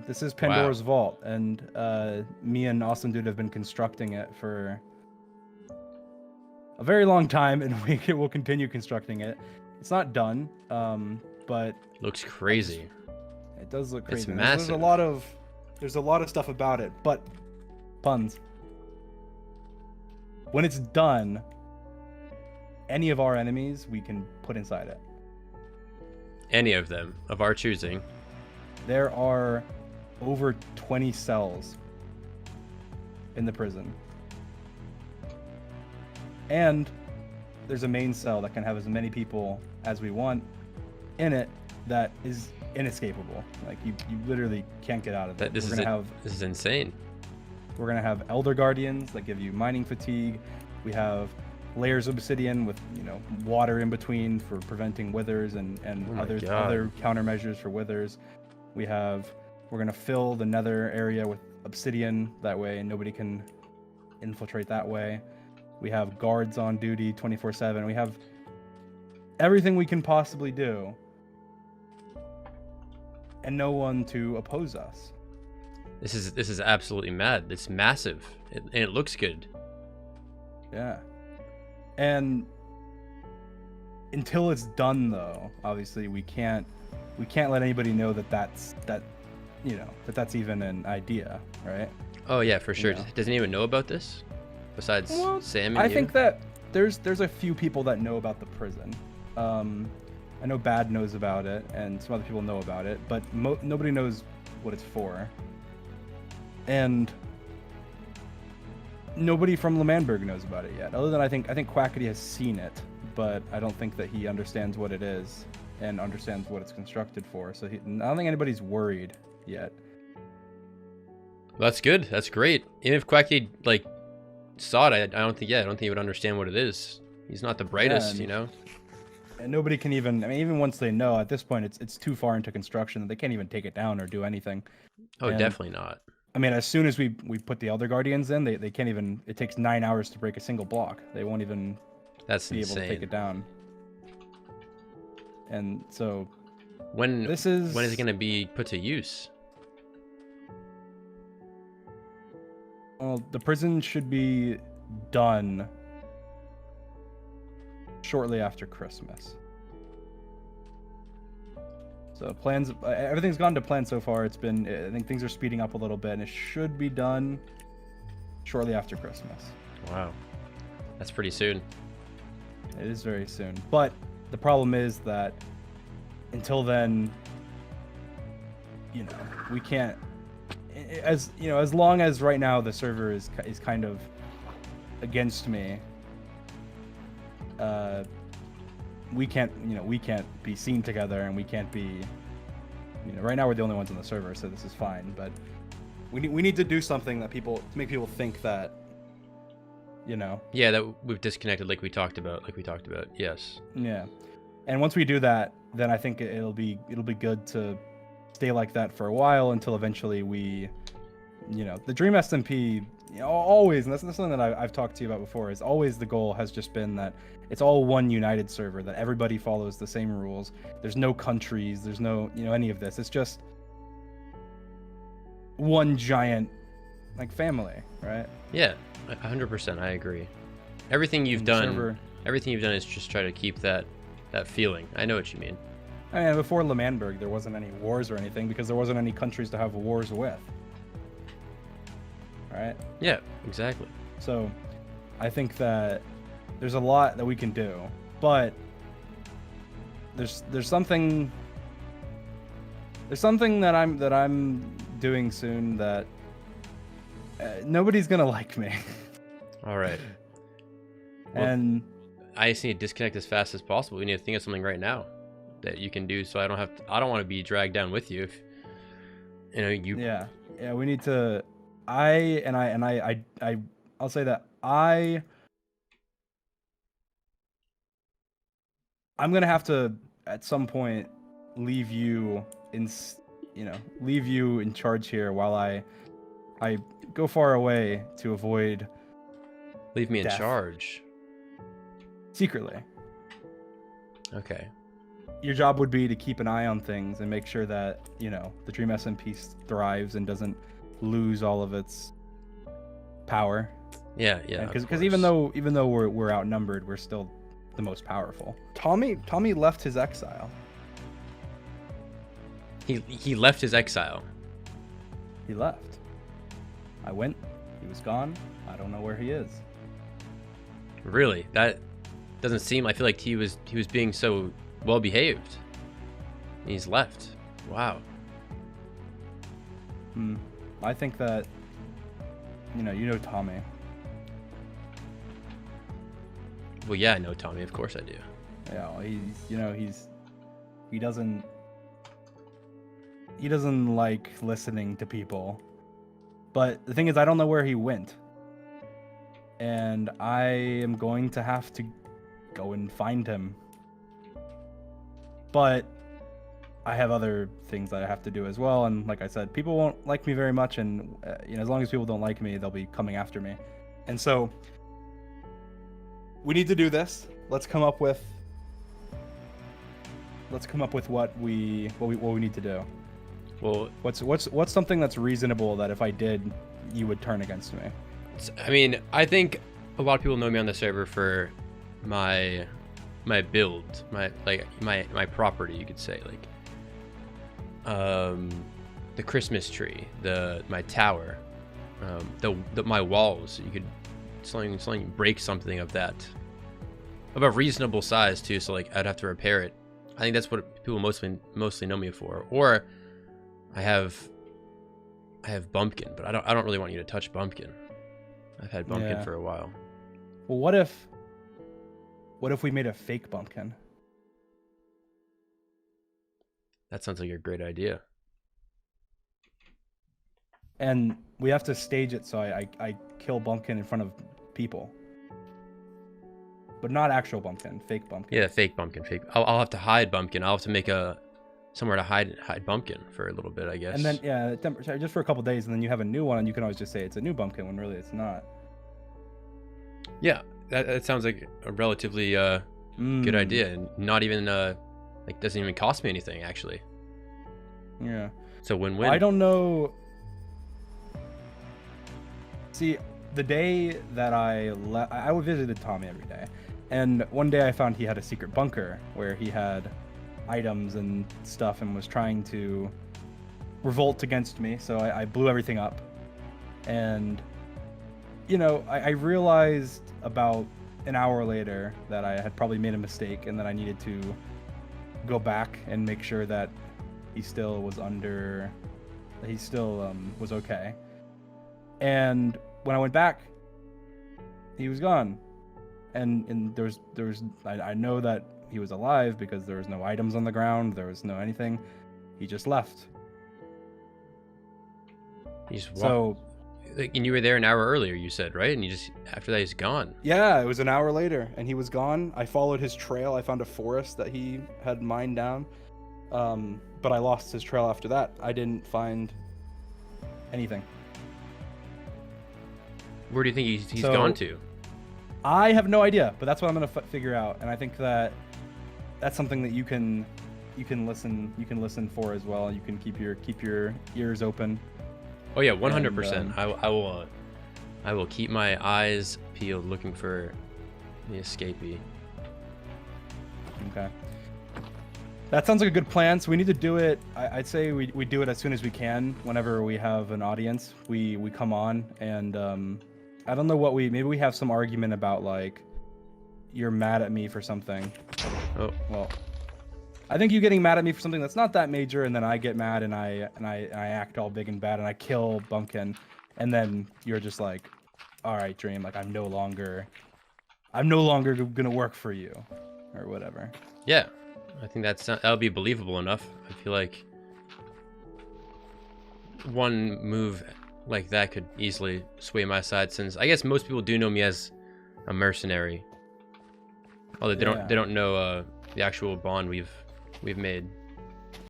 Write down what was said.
This is Wow. Pandora's Vault, and me and Awesome Dude have been constructing it for a very long time, and we will continue constructing it. It's not done, but Looks crazy. it does look It's crazy. massive. There's a lot of stuff about it, but Punz. When it's done, any of our enemies we can put inside it. Any of them of our choosing. There are over 20 cells in the prison. And there's a main cell that can have as many people as we want in it that is inescapable. Like you literally can't get out of it. This is insane. We're gonna have Elder Guardians that give you mining fatigue. We have layers of obsidian with water in between for preventing withers and Oh other countermeasures for withers. We're gonna fill the nether area with obsidian, that way nobody can infiltrate that way. We have guards on duty 24/7. We have everything we can possibly do, and no one to oppose us. This is absolutely mad. It's massive, and it looks good. Yeah. And until it's done, though, obviously we can't let anybody know that's even an idea, right? Oh yeah, for sure. Yeah. Does anyone even know about this besides Sam and I you? think that there's a few people that know about the prison. I know Bad knows about it, and some other people know about it, but nobody knows what it's for. And nobody from Lemanberg knows about it yet, other than I think Quackity has seen it, but I don't think that he understands what it is and understands what it's constructed for. So I don't think anybody's worried yet. Well, that's good. That's great. Even if Quacky saw it, I don't think he would understand what it is. He's not the brightest, And nobody can even once they know, at this point, it's too far into construction that they can't even take it down or do anything. Oh, definitely not. I mean, as soon as we put the Elder Guardians in, they can't even. It takes 9 hours to break a single block. They won't even be insane. able to take it down. And so, when is it going to be put to use? Well, the prison should be done shortly after Christmas. So everything's gone to plan so far. I think things are speeding up a little bit, and it should be done shortly after Christmas. Wow, that's pretty soon. It is very soon. But the problem is that until then, we can't. As long as right now the server is kind of against me. We can't be seen together, and we can't be, right now we're the only ones on the server, so this is fine. But we need to do something to make people think that, Yeah, that we've disconnected, like we talked about. Yes. Yeah, and once we do that, then I think it'll be good to stay like that for a while until eventually we, the Dream SMP. Always, and that's something that I've talked to you about before, is always the goal has just been that it's all one united server, that everybody follows the same rules. There's no countries, there's no, any of this. It's just one giant, family, right? Yeah, 100%. I agree. Everything you've done is just try to keep that feeling. I know what you mean. I mean, before Lemanberg, there wasn't any wars or anything because there wasn't any countries to have wars with. Right? Yeah, exactly. So I think that there's a lot that we can do, but there's something that I'm doing soon that nobody's gonna like me. All right. And I just need to disconnect as fast as possible. We need to think of something right now that you can do, so I don't want to be dragged down with you. Yeah, we need to. I'll say that I'm gonna have to at some point leave you in charge here while I go far away to avoid leave me death. in charge Secretly. Okay. your job would be to keep an eye on things and make sure that, you know, the Dream SMP thrives and doesn't lose all of its power. Yeah, yeah. Because even though we're outnumbered, we're still the most powerful. Tommy left his exile. He left his exile. He left. I went. He was gone. I don't know where he is. Really? That doesn't seem. I feel like he was being so well behaved. He's left. Wow. I think that, you know Tommy. Well, yeah, I know Tommy. Of course I do. Yeah, well, he doesn't like listening to people. But the thing is, I don't know where he went. And I am going to have to go and find him. But I have other things that I have to do as well. And like I said, people won't like me very much. And as long as people don't like me, they'll be coming after me. And so we need to do this. Let's come up with what we need to do. Well, what's something that's reasonable that if I did, you would turn against me? I mean, I think a lot of people know me on the server for my build, my property, you could say, like the Christmas tree, my tower, my walls. You could something break something of a reasonable size too, so like I'd have to repair it. I think that's what people mostly know me for. Or I have Bumpkin, but I don't really want you to touch Bumpkin. I've had Bumpkin for a while. Well, what if we made a fake Bumpkin? That sounds like a great idea. And we have to stage it so I kill Bumpkin in front of people. But not actual Bumpkin, fake Bumpkin. Yeah, fake Bumpkin. I'll have to hide Bumpkin. I'll have to make somewhere to hide Bumpkin for a little bit, I guess. And then just for a couple days, and then you have a new one, and you can always just say it's a new Bumpkin when really it's not. Yeah, that sounds like a relatively good idea, and not even doesn't even cost me anything actually. Yeah. So win-win. I don't know. See, the day that I visited Tommy every day, and one day I found he had a secret bunker where he had items and stuff and was trying to revolt against me. So I blew everything up, and I realized about an hour later that I had probably made a mistake and that I needed to go back and make sure that he still was was okay. And when I went back, he was gone, and I know that he was alive because there was no items on the ground, there was no anything. He just left. So, and you were there an hour earlier, you said, right? And after that, he's gone. Yeah, it was an hour later, and he was gone. I followed his trail. I found a forest that he had mined down, but I lost his trail after that. I didn't find anything. Where do you think he's gone to? I have no idea, but that's what I'm gonna figure out, and I think that's something that you can listen for as well. You can keep your ears open. Oh yeah, 100%. I will keep my eyes peeled, looking for the escapee. Okay. That sounds like a good plan. So we need to do it. I'd say we do it as soon as we can. Whenever we have an audience, we come on, and I don't know what maybe we have some argument about, like, you're mad at me for something. Oh well, I think you getting mad at me for something that's not that major, and then I get mad and I act all big and bad and I kill Bumpkin, and then you're just like, all right, Dream, like I'm no longer gonna work for you, or whatever. Yeah, I think that'll be believable enough. I feel like one move like that could easily sway my side, since I guess most people do know me as a mercenary, although they don't know the actual bond we've made.